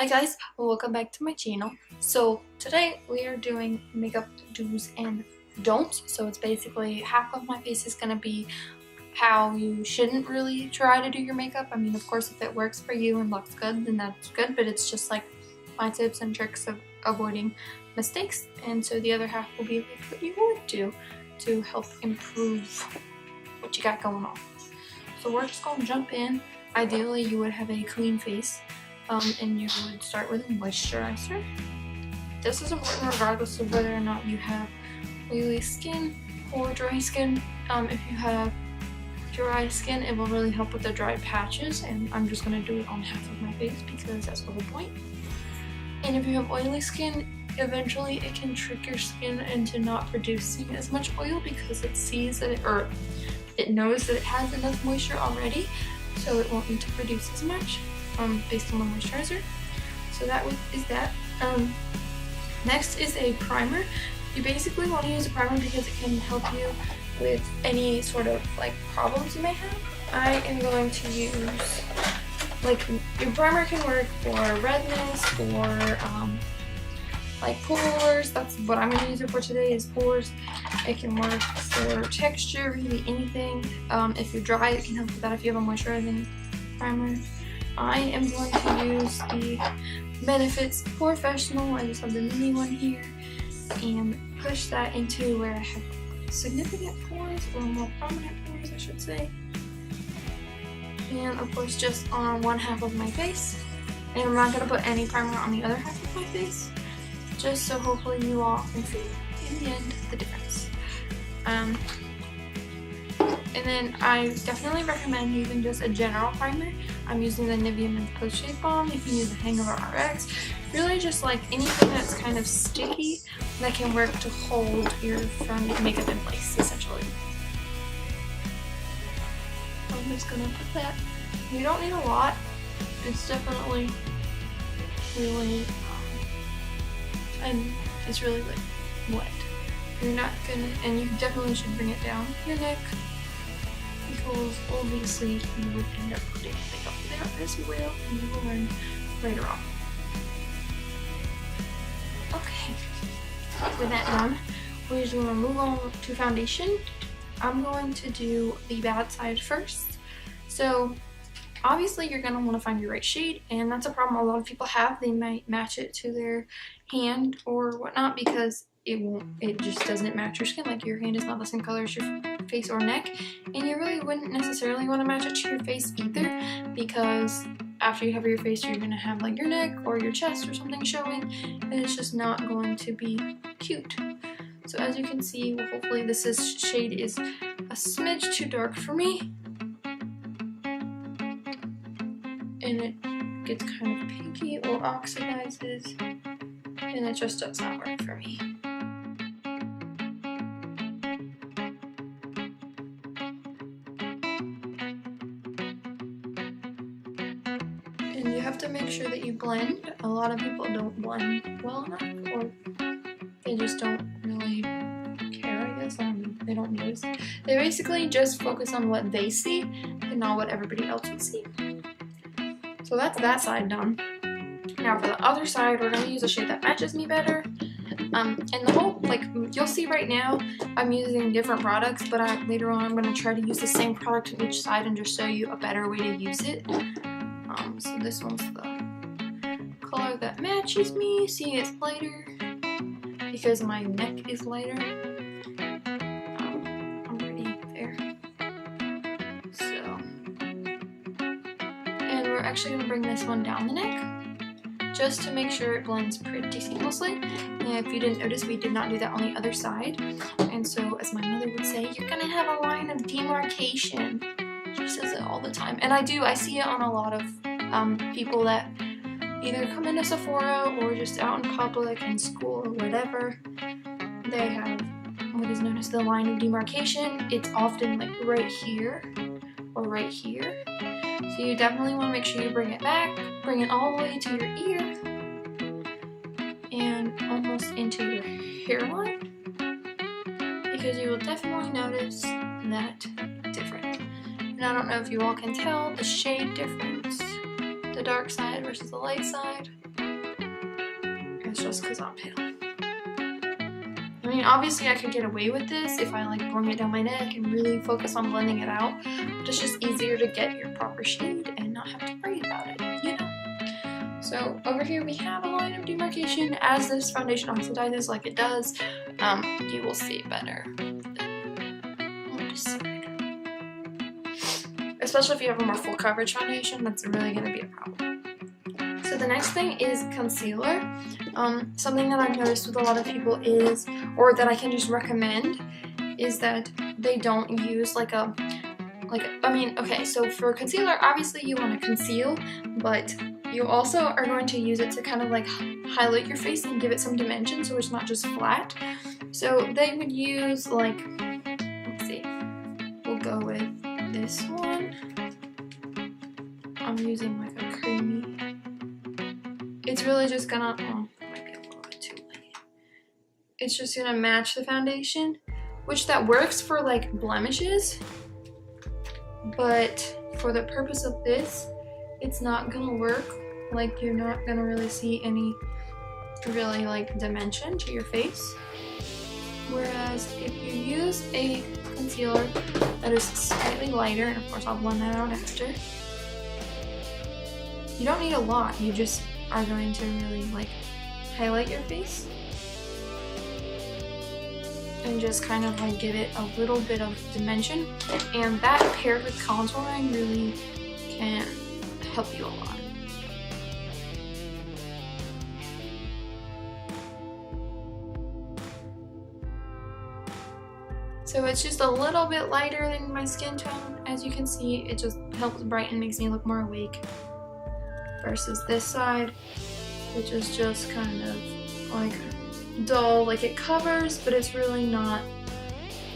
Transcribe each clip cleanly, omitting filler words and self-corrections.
Hi guys, welcome back to my channel. So today we are doing makeup do's and don'ts. So it's basically half of my face is going to be how you shouldn't really try to do your makeup. I mean, of course, if it works for you and looks good, then that's good, but it's just like my tips and tricks of avoiding mistakes. And so the other half will be like what you would do to help improve what you got going on. So we're just going to jump in. Ideally, you would have a clean face. And you would start with a moisturizer. This is important regardless of whether or not you have oily skin or dry skin. If you have dry skin, it will really help with the dry patches, and I'm just going to do it on half of my face because that's the whole point. And if you have oily skin, eventually it can trick your skin into not producing as much oil because it sees that it knows that it has enough moisture already, so it won't need to produce as much. Based on the moisturizer. So that is that. Next is a primer. You basically want to use a primer because it can help you with any sort of like problems you may have. I am going to use, like, your primer can work for redness, for like pores. That's what I'm going to use it for today, is pores. It can work for texture, really anything. If you're dry, it can help with that if you have a moisturizing primer. I am going to use the Benefits Professional. I just have the mini one here, and push that into where I have significant pores, or more prominent pores I should say. And of course just on one half of my face. And I'm not going to put any primer on the other half of my face, just so hopefully you all can see in the end the difference. And then I definitely recommend using just a general primer. I'm using the Nivea Men's Post Shave Balm. You can use the Hangover RX. Really just like anything that's kind of sticky that can work to hold your makeup in place, essentially. I'm just gonna put that. You don't need a lot. It's definitely really, and it's really like wet. You're not gonna, and you definitely should bring it down your neck, because obviously you would end up putting makeup there as well, and you will learn later on. Okay, with that done, we're just going to move on to foundation. I'm going to do the bad side first. So obviously you're going to want to find your right shade, and that's a problem a lot of people have. They might match it to their hand or whatnot because it just doesn't match your skin. Like, your hand is not the same color as your face or neck, and you really wouldn't necessarily want to match it to your face either, because after you have your face, you're going to have like your neck or your chest or something showing, and it's just not going to be cute. So as you can see, well, hopefully this shade is a smidge too dark for me, and it gets kind of pinky or oxidizes, and it just does not work for me. And you have to make sure that you blend. A lot of people don't blend well enough, or they just don't really care, I guess. They don't notice. They basically just focus on what they see and not what everybody else would see. So that's that side done. Now for the other side, we're going to use a shade that matches me better. And the whole, like, you'll see right now, I'm using different products, but later on I'm going to try to use the same product on each side and just show you a better way to use it. So this one's the color that matches me. See, it's lighter because my neck is lighter. I'm pretty fair. So, and we're actually going to bring this one down the neck just to make sure it blends pretty seamlessly. And if you didn't notice, we did not do that on the other side. And so, as my mother would say, you're going to have a line of demarcation. She says it all the time, and I see it on a lot of people that either come into Sephora or just out in public, in school or whatever. They have what is known as the line of demarcation. It's often like right here or right here. So you definitely want to make sure you bring it back, bring it all the way to your ear and almost into your hairline, because you will definitely notice that difference. And I don't know if you all can tell the shade difference, the dark side versus the light side. just because I'm pale. I mean, obviously I could get away with this if I like bring it down my neck and really focus on blending it out. But it's just easier to get your proper shade and not have to worry about it, you know? So over here we have a line of demarcation. As this foundation oxidizes like it does, you will see it better on this side. Especially if you have a more full coverage foundation, that's really going to be a problem. So the next thing is concealer. Something that I've noticed with a lot of people is, or that I can just recommend, is that they don't use okay, so for concealer, obviously you want to conceal, but you also are going to use it to kind of like highlight your face and give it some dimension so it's not just flat. So they would use like, let's see, we'll go with this one. I'm using like a creamy. It's really just gonna, might be a little bit too light. It's just gonna match the foundation, which that works for like blemishes, but for the purpose of this, it's not gonna work. Like, you're not gonna really see any really like dimension to your face. Whereas if you use a concealer that is slightly lighter, and of course I'll blend that out after, you don't need a lot. You just are going to really like highlight your face and just kind of like give it a little bit of dimension, and that paired with contouring really can help you a lot. So it's just a little bit lighter than my skin tone. As you can see, it just helps brighten, makes me look more awake. Versus this side, which is just kind of like dull, like it covers, but it's really not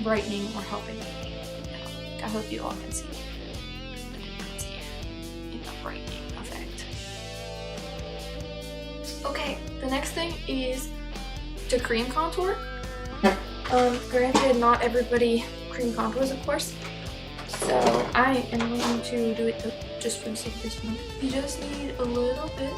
brightening or helping me. I hope you all can see the difference here in the brightening effect. Okay, the next thing is to cream contour. Granted, not everybody cream contours, of course, so I am going to do it just for the sake of this one. You just need a little bit.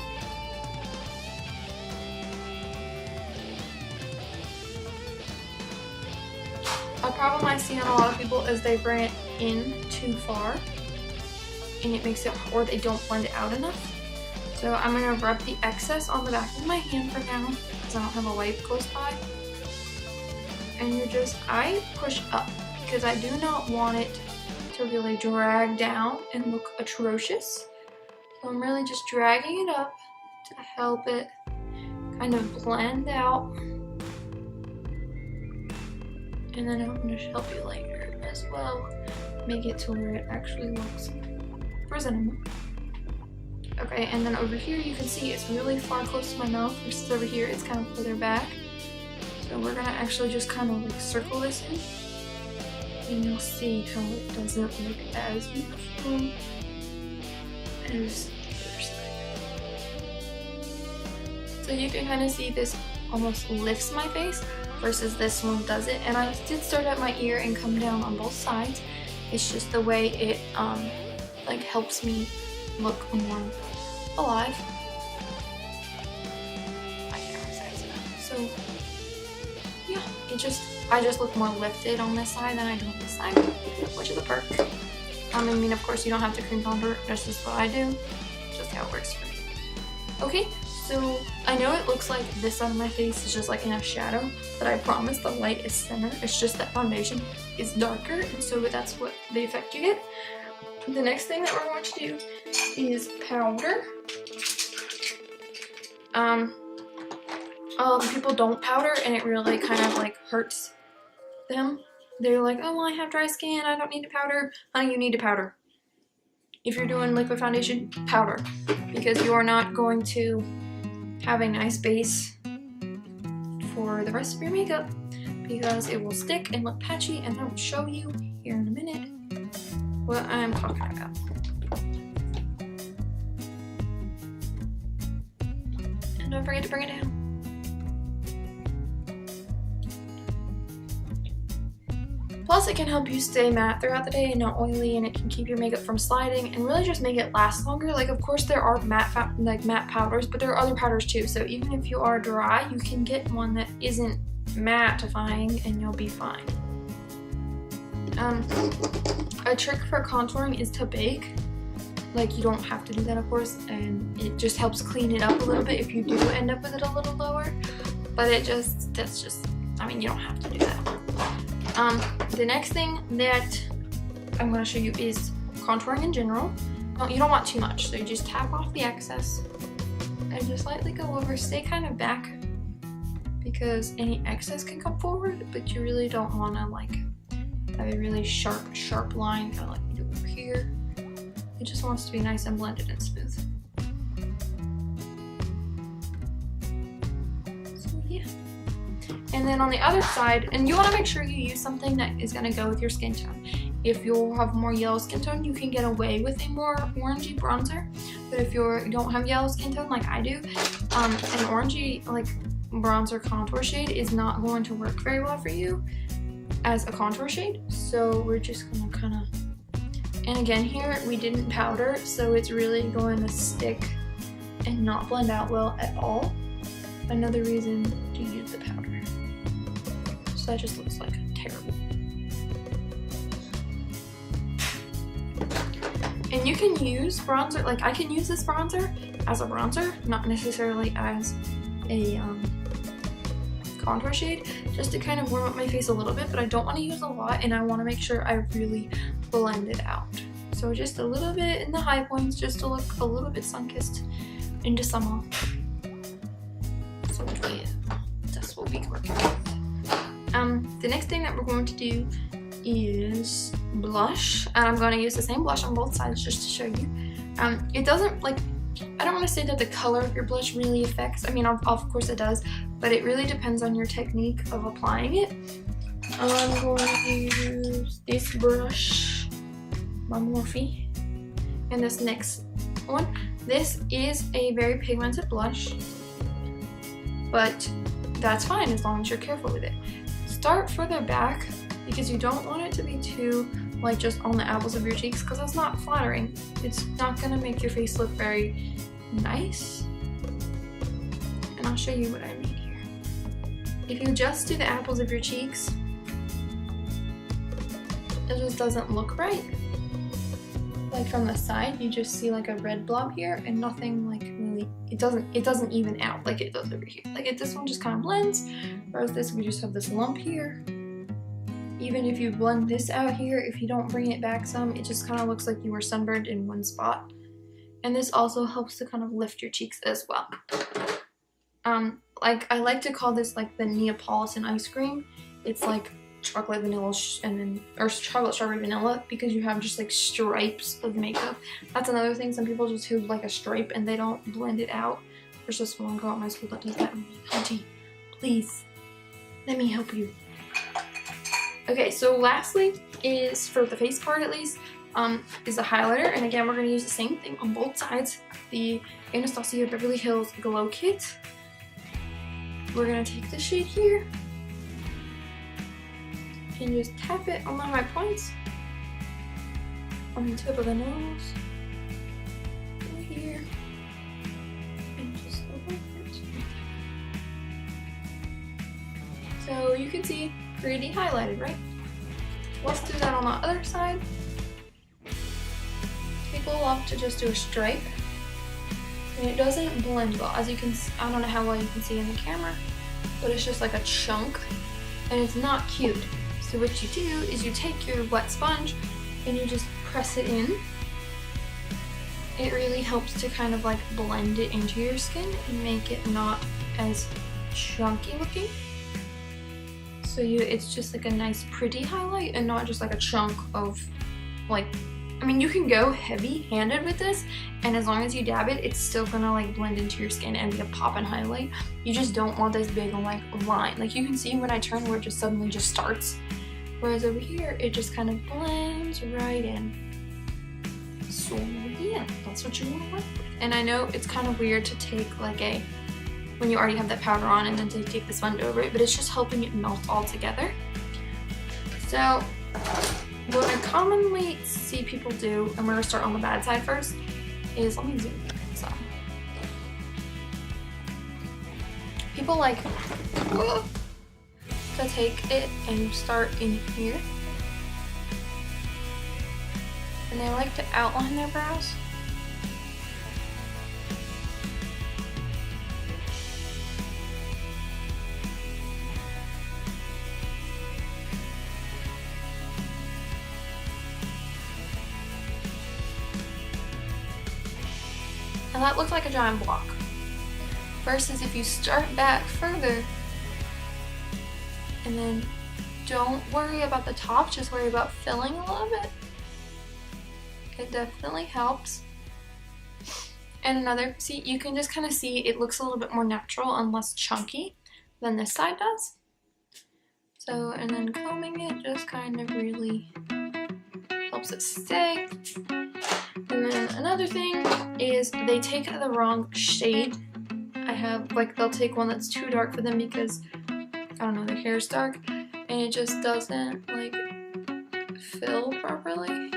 A problem I see on a lot of people is they bring it in too far, and it makes it, or they don't blend it out enough. So I'm going to rub the excess on the back of my hand for now, because I don't have a wipe close by. And I push up, because I do not want it to really drag down and look atrocious. So I'm really just dragging it up to help it kind of blend out. And then I'm going to help you later as well, make it to where it actually looks presentable. Okay, and then over here you can see it's really far close to my mouth, versus over here it's kind of further back. So we're gonna actually just kind of like circle this in, and you'll see how it doesn't look as uniform as the other side. So you can kind of see this almost lifts my face, versus this one does it. And I did start at my ear and come down on both sides. It's just the way it like helps me look more alive. I can't really say that. So yeah, I just look more lifted on this side than I do on this side, which is a perk. I mean, of course, you don't have to cream contour. That's just what I do. Just how it works for me. Okay, so I know it looks like this side of my face is just like in a shadow, but I promise the light is center. It's just that foundation is darker, and so that's what the effect you get. The next thing that we're going to do is powder. People don't powder, and it really kind of like hurts them. They're like, oh, well, I have dry skin, I don't need to powder. Honey, you need to powder. If you're doing liquid foundation, powder, because you are not going to have a nice base for the rest of your makeup, because it will stick and look patchy, and I will show you here in a minute what I'm talking about. And don't forget to bring it down. Plus, it can help you stay matte throughout the day and not oily, and it can keep your makeup from sliding and really just make it last longer. Like, of course, there are matte powders, but there are other powders too. So even if you are dry, you can get one that isn't mattifying and you'll be fine. A trick for contouring is to bake. Like, you don't have to do that, of course, and it just helps clean it up a little bit if you do end up with it a little lower. But I mean, you don't have to do that. The next thing that I'm going to show you is contouring in general. You don't want too much, so you just tap off the excess and just lightly go over. Stay kind of back because any excess can come forward, but you really don't want to like have a really sharp line, kind of like we do over here. It just wants to be nice and blended and smooth. So yeah. And then on the other side, and you want to make sure you use something that is going to go with your skin tone. If you have more yellow skin tone, you can get away with a more orangey bronzer. But if you don't have yellow skin tone like I do, an orangey like bronzer contour shade is not going to work very well for you as a contour shade. So we're just going to kind of, and again here we didn't powder, so it's really going to stick and not blend out well at all. Another reason to use the powder. So that just looks like terrible. And you can use bronzer, like I can use this bronzer as a bronzer, not necessarily as a contour shade, just to kind of warm up my face a little bit, but I don't want to use a lot and I want to make sure I really blend it out. So just a little bit in the high points, just to look a little bit sun-kissed into summer. So yeah, that's what we're working with. The next thing that we're going to do is blush, and I'm going to use the same blush on both sides just to show you. It doesn't, like, I don't want to say that the color of your blush really affects, I mean of course it does, but it really depends on your technique of applying it. I'm going to use this brush by Morphe, and this next one. This is a very pigmented blush, but that's fine as long as you're careful with it. Start further back because you don't want it to be too like just on the apples of your cheeks, because that's not flattering. It's not going to make your face look very nice. And I'll show you what I mean here. If you just do the apples of your cheeks, it just doesn't look right. Like from the side, you just see like a red blob here and nothing like really, it doesn't even out like it does over here. Like this one just kind of blends, whereas this, we just have this lump here. Even if you blend this out here, if you don't bring it back some, it just kind of looks like you were sunburned in one spot. And this also helps to kind of lift your cheeks as well. Like I like to call this like the Neapolitan ice cream. It's like chocolate vanilla or chocolate strawberry vanilla, because you have just like stripes of makeup. That's another thing. Some people just do like a stripe and they don't blend it out. There's just one girl at my school that does that. I'm like, Auntie, please, let me help you. Okay, so lastly is, for the face part at least, is a highlighter. And again, we're going to use the same thing on both sides. The Anastasia Beverly Hills Glow Kit. We're going to take the shade here and just tap it on my high points, on the tip of the nose, right here, and just a little bit. So you can see pretty highlighted, right? Let's do that on the other side. People love to just do a stripe, and it doesn't blend well. As you can see, I don't know how well you can see in the camera, but it's just like a chunk, and it's not cute. So what you do is you take your wet sponge and you just press it in. It really helps to kind of like blend it into your skin and make it not as chunky looking. So it's just like a nice pretty highlight and not just like a chunk of like, I mean, you can go heavy-handed with this, and as long as you dab it, it's still gonna like blend into your skin and be a pop-in highlight. You just don't want this big like line. Like you can see when I turn where it just suddenly just starts. Whereas over here, it just kind of blends right in. So yeah, that's what you want to work with. And I know it's kind of weird to take like when you already have that powder on and then to take the sponge over it, but it's just helping it melt all together. So What I commonly see people do, and we're gonna start on the bad side first, is, let me zoom in some. People like to take it and start in here. And they like to outline their brows. And that looks like a giant block. Versus if you start back further and then don't worry about the top, just worry about filling a little bit. It definitely helps. And another, see, you can just kind of see it looks a little bit more natural and less chunky than this side does. So, and then combing it just kind of really helps it stay. And then another thing is they take the wrong shade. I have, like, they'll take one that's too dark for them because, I don't know, their hair's dark and it just doesn't, like, fill properly.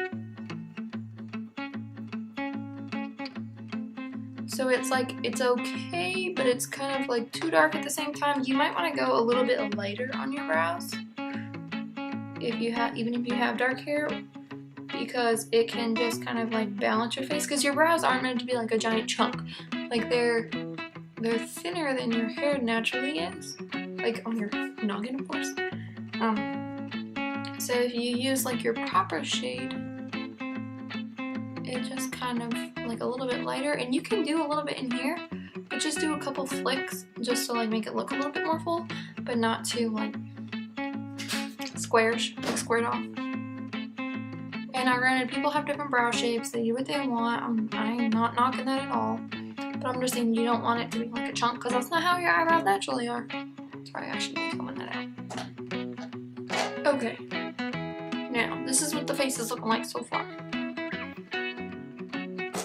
So it's like, it's okay, but it's kind of like too dark at the same time. You might want to go a little bit lighter on your brows if you have, even if you have dark hair, because it can just kind of like balance your face, because your brows aren't meant to be like a giant chunk. Like they're thinner than your hair naturally is, like on your noggin, of course. So if you use like your proper shade, it just kind of like a little bit lighter, and you can do a little bit in here, but just do a couple flicks just to like make it look a little bit more full, but not too like squarish, like squared off. And now granted, people have different brow shapes, they do what they want. I'm not knocking that at all, but I'm just saying you don't want it to be like a chunk, because that's not how your eyebrows naturally are. Sorry, I should be combing that out. Okay, now this is what the face is looking like so far.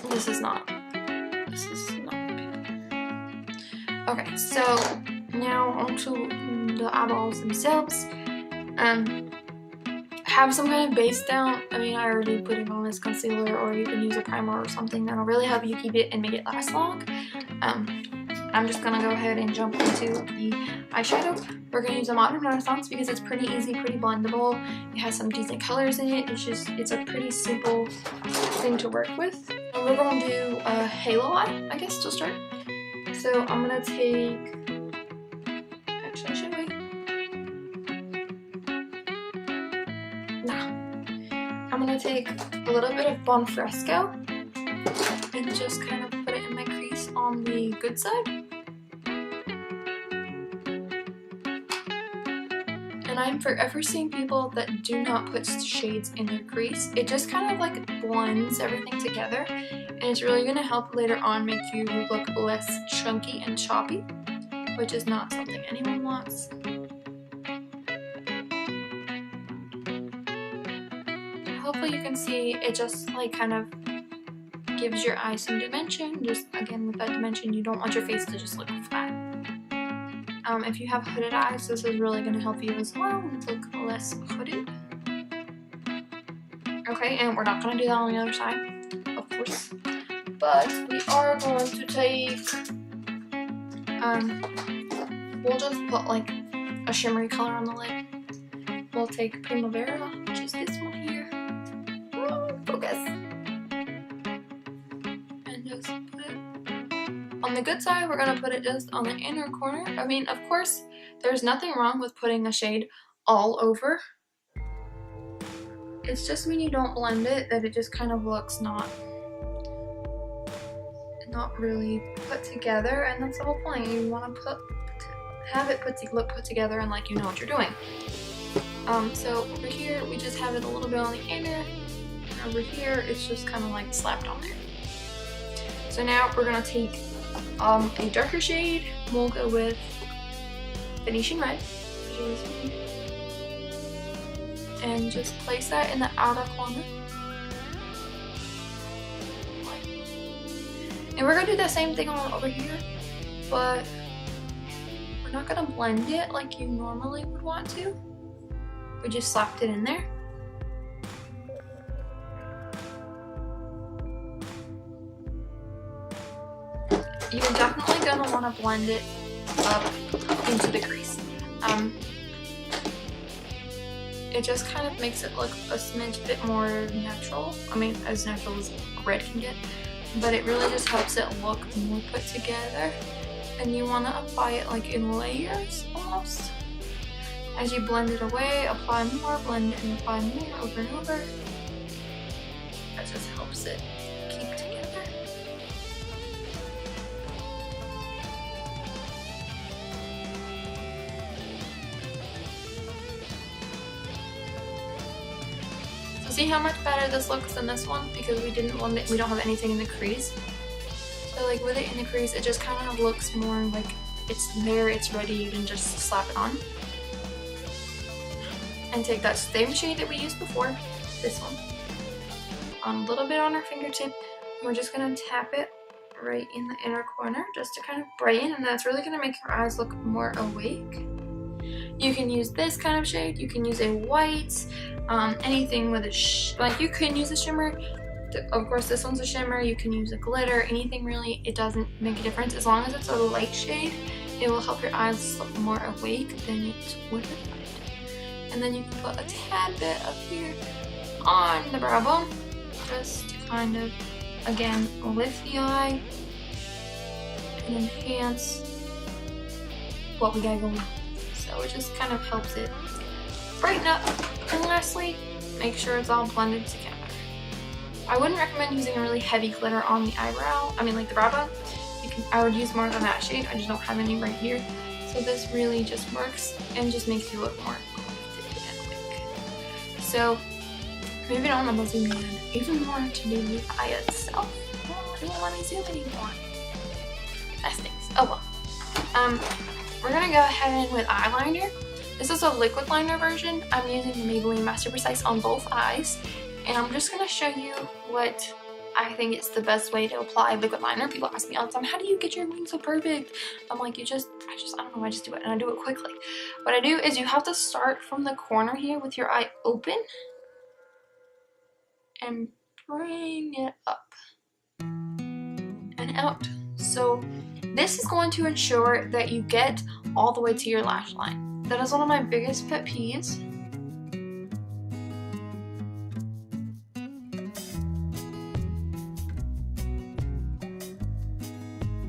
This is not okay, so now onto the eyeballs themselves. Have some kind of base down. I mean, I already put it on as concealer, or you can use a primer or something that'll really help you keep it and make it last long. I'm just gonna go ahead and jump into the eyeshadow. We're gonna use a Modern Renaissance because it's pretty easy, pretty blendable. It has some decent colors in it. It's a pretty simple thing to work with. And we're gonna do a halo eye, I guess, to start. So I'm gonna take, actually, should we? Nah. I'm gonna take a little bit of Bon Fresco and just kind of put it in my crease on the good side. And I'm forever seeing people that do not put shades in their crease. It just kind of like blends everything together, and it's really going to help later on make you look less chunky and choppy, which is not something anyone wants. Hopefully you can see it just like kind of gives your eye some dimension. Just again, with that dimension, you don't want your face to just look flat. If you have hooded eyes, this is really going to help you as well look less hooded. Okay, and we're not going to do that on the other side, of course. But we are going to take, we'll just put like a shimmery color on the lid. We'll take Primavera, which is this one here. Focus. And just put it on the good side. We're gonna put it just on the inner corner. I mean, of course, there's nothing wrong with putting a shade all over. It's just when you don't blend it that it just kind of looks not really put together, and that's the whole point. You want to have it look put together and like you know what you're doing. So over here we just have it a little bit on the inner, and over here it's just kind of like slapped on there. So now we're gonna take a darker shade. We'll go with Venetian Red, and just place that in the outer corner. And we're gonna do the same thing on over here, but not gonna blend it like you normally would want to. We just slapped it in there. you're definitely going to want to blend it up into the crease. It just kind of makes it look a smidge bit more natural. I mean, as natural as red can get, but it really just helps it look more put together. And you want to apply it like in layers almost. As you blend it away, apply more, blend it and apply more over and over. That just helps it keep together. So see how much better this looks than this one? Because we didn't blend it, we don't have anything in the crease. So like with it in the crease, it just kind of looks more like it's there, it's ready, you can just slap it on. And take that same shade that we used before, this one, on a little bit on our fingertip. We're just gonna tap it right in the inner corner just to kind of brighten, and that's really gonna make your eyes look more awake. You can use this kind of shade, you can use a white, anything with a like you can use a shimmer. Of course, this one's a shimmer. You can use a glitter, anything really. It doesn't make a difference as long as it's a light shade. It will help your eyes look more awake than it would have. And then you can put a tad bit up here on the brow bone, just to kind of, again, lift the eye and enhance what we got going on. So it just kind of helps it brighten up. And lastly, make sure it's all blended together. I wouldn't recommend using a really heavy glitter on the eyebrow, like the brow bone. I would use more of that shade. I just don't have any right here. So this really just works and just makes you look more lifted and awake. So moving on, I'm gonna zoom in even more to the eye itself. Oh, it won't let me zoom anymore. That stinks. Oh well. We're gonna go ahead in with eyeliner. This is a liquid liner version. I'm using the Maybelline Master Precise on both eyes. And I'm just going to show you what I think is the best way to apply liquid liner. People ask me all the time, how do you get your wing so perfect? I'm like, I don't know, I just do it, and I do it quickly. What I do is you have to start from the corner here with your eye open and bring it up and out. So this is going to ensure that you get all the way to your lash line. That is one of my biggest pet peeves.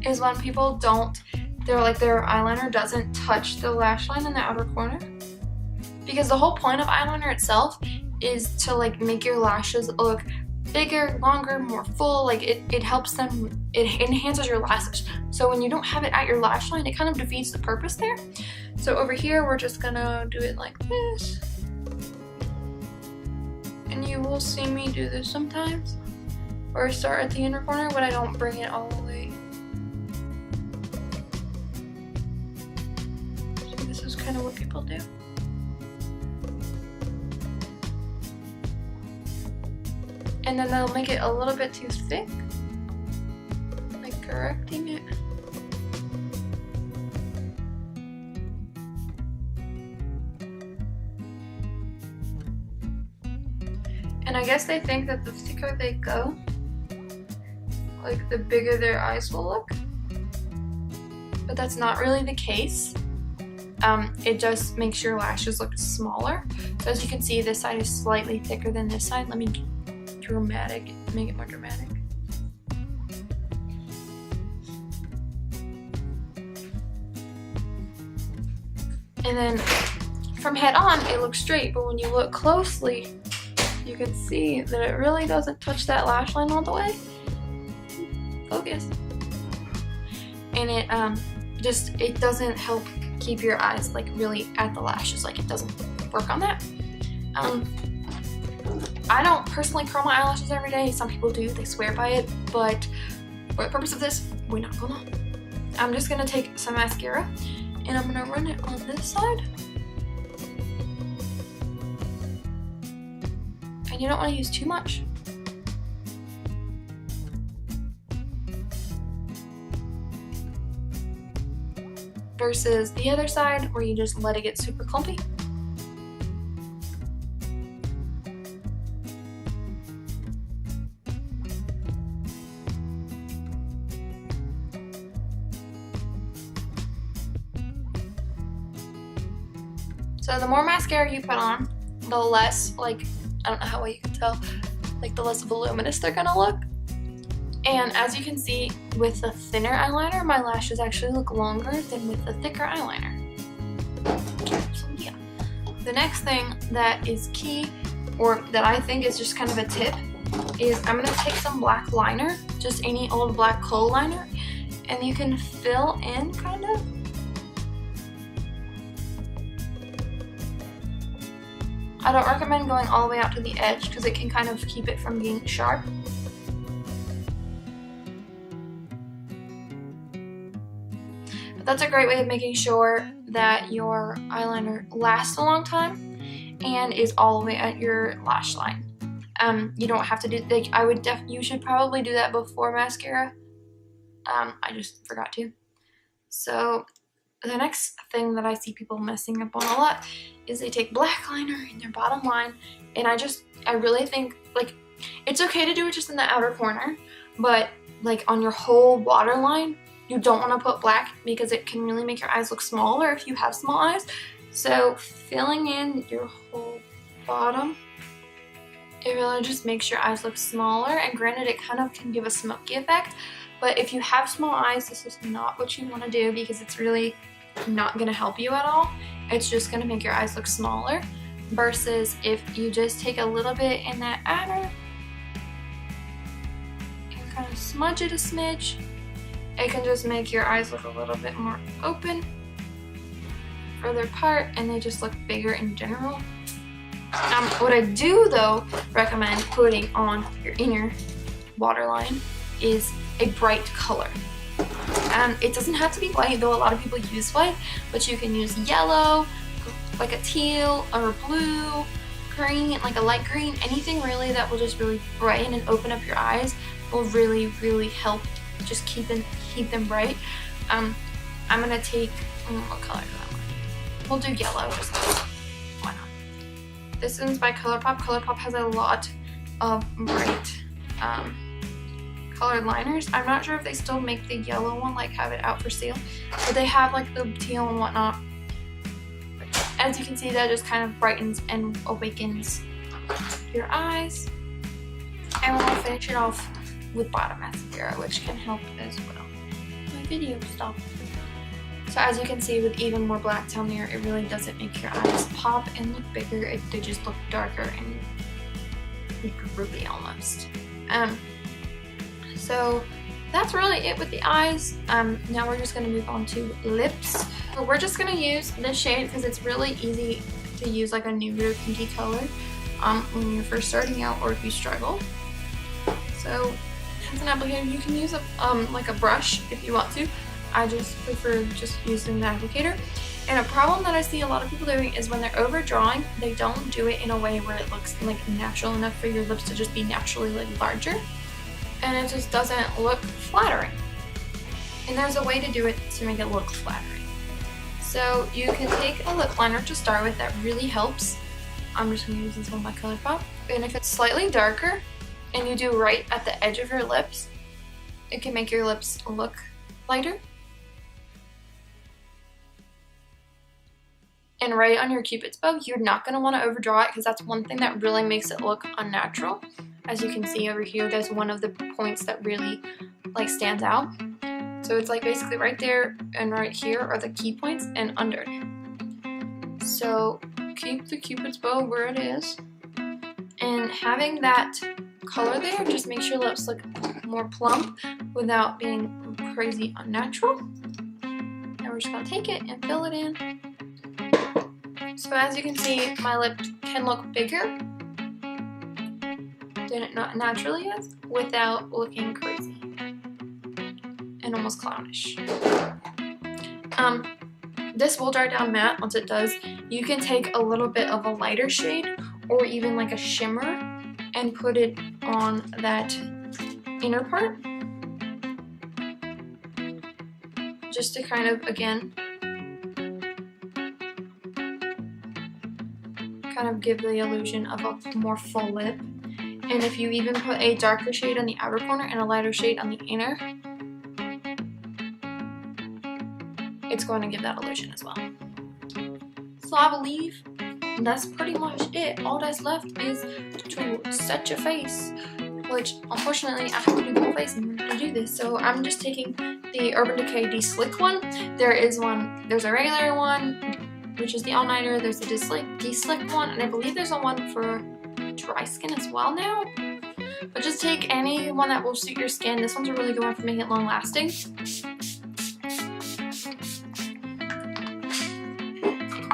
Is when people their eyeliner doesn't touch the lash line in the outer corner. Because the whole point of eyeliner itself is to like make your lashes look bigger, longer, more full. Like it helps them, it enhances your lashes. So when you don't have it at your lash line, it kind of defeats the purpose there. So over here, we're just gonna do it like this. And you will see me do this sometimes. Or start at the inner corner, but I don't bring it all the way. Kind of what people do. And then they'll make it a little bit too thick, like correcting it. And I guess they think that the thicker they go, like the bigger their eyes will look. But that's not really the case. It just makes your lashes look smaller. So as you can see, this side is slightly thicker than this side. Let me make it more dramatic. And then from head on, it looks straight, but when you look closely, you can see that it really doesn't touch that lash line all the way. Focus. And it doesn't help keep your eyes like really at the lashes. Like it doesn't work on that. I don't personally curl my eyelashes every day. Some people do, they swear by it, but for the purpose of this, we're not gonna. I'm just gonna take some mascara and I'm gonna run it on this side. And you don't want to use too much. Versus the other side where you just let it get super clumpy. So the more mascara you put on, the less, like, I don't know how well you can tell, like the less voluminous they're gonna look. And as you can see, with the thinner eyeliner, my lashes actually look longer than with the thicker eyeliner. So yeah. The next thing that is key, or that I think is just kind of a tip, is I'm gonna take some black liner, just any old black kohl liner, and you can fill in kind of. I don't recommend going all the way out to the edge because it can kind of keep it from being sharp. But that's a great way of making sure that your eyeliner lasts a long time and is all the way at your lash line. You don't have to do, like, you should probably do that before mascara. I just forgot to. So the next thing that I see people messing up on a lot is they take black liner in their bottom line, and I really think, like, it's okay to do it just in the outer corner, but like on your whole waterline, you don't want to put black because it can really make your eyes look smaller if you have small eyes. So filling in your whole bottom, it really just makes your eyes look smaller, and granted it kind of can give a smoky effect, but if you have small eyes, this is not what you want to do because it's really not going to help you at all. It's just going to make your eyes look smaller, versus if you just take a little bit in that outer and kind of smudge it a smidge, it can just make your eyes look a little bit more open, further apart, and they just look bigger in general. What I do though recommend putting on your inner waterline is a bright color. It doesn't have to be white, though a lot of people use white, but you can use yellow, like a teal or blue, green, like a light green, anything really that will just really brighten and open up your eyes will really, really help just keep them bright. I'm gonna take, what color do I want? We'll do yellow, just why not? This one's by ColourPop. ColourPop has a lot of bright colored liners. I'm not sure if they still make the yellow one, like have it out for sale, but they have like the teal and whatnot. As you can see, that just kind of brightens and awakens your eyes. And we'll finish it off with bottom mascara, which can help as well. My video stopped. So as you can see, with even more black down there, it really doesn't make your eyes pop and look bigger. They just look darker and droopy almost. So that's really it with the eyes. Now we're just going to move on to lips. So we're just going to use this shade because it's really easy to use, like a nude or pinky color when you're first starting out, or if you struggle. So as an applicator, you can use like a brush if you want to. I just prefer just using the applicator. And a problem that I see a lot of people doing is when they're overdrawing, they don't do it in a way where it looks like natural enough for your lips to just be naturally like larger. And it just doesn't look flattering. And there's a way to do it to make it look flattering. So you can take a lip liner to start with that really helps. I'm just going to use this one by ColourPop. And if it's slightly darker and you do right at the edge of your lips, it can make your lips look lighter. And right on your Cupid's bow, you're not going to want to overdraw it because that's one thing that really makes it look unnatural. As you can see over here, there's one of the points that really like stands out. So it's like basically right there and right here are the key points, and under. So keep the Cupid's bow where it is, and having that color there just makes your lips look more plump without being crazy unnatural. Now we're just going to take it and fill it in. So as you can see, my lip can look bigger than it not naturally is without looking crazy and almost clownish. This will dry down matte. Once it does, you can take a little bit of a lighter shade or even like a shimmer and put it on that inner part, just to kind of, again, kind of give the illusion of a more full lip. And if you even put a darker shade on the outer corner and a lighter shade on the inner, it's going to give that illusion as well. So I believe that's pretty much it. All that's left is to set your face, which unfortunately I have to do the whole face in order to do this. So I'm just taking the Urban Decay De-Slick one. There's a regular one, which is the all-nighter. There's the De-Slick one, and I believe there's a one for dry skin as well now. But just take any one that will suit your skin. This one's a really good one for making it long-lasting.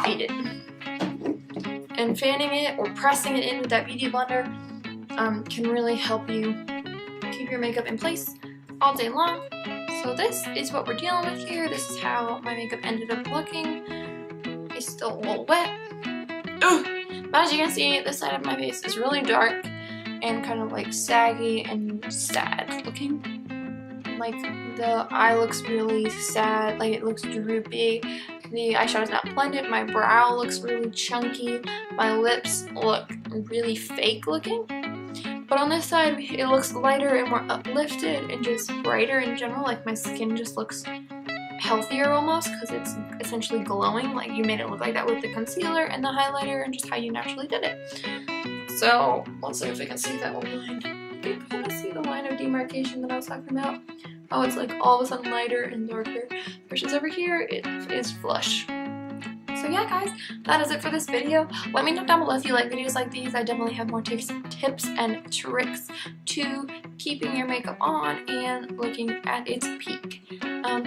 Feed it. And fanning it or pressing it in with that beauty blender can really help you keep your makeup in place all day long. So this is what we're dealing with here. This is how my makeup ended up looking. It's still a little wet. Ugh. But as you can see, this side of my face is really dark and kind of like saggy and sad looking. Like the eye looks really sad, like it looks droopy. The eyeshadow's not blended. My brow looks really chunky. My lips look really fake looking. But on this side, it looks lighter and more uplifted and just brighter in general. Like my skin just looks healthier almost because it's essentially glowing. Like you made it look like that with the concealer and the highlighter and just how you naturally did it. So let's see if we can see that line. You can kind of see the line of demarcation that I was talking about. Oh, it's like all of a sudden lighter and darker. Versus over here, it is flush. So yeah, guys, that is it for this video. Let me know down below if you like videos like these. I definitely have more tips and tricks to keeping your makeup on and looking at its peak.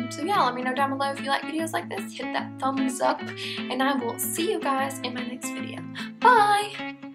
So yeah, let me know down below if you like videos like this. Hit that thumbs up, and I will see you guys in my next video. Bye!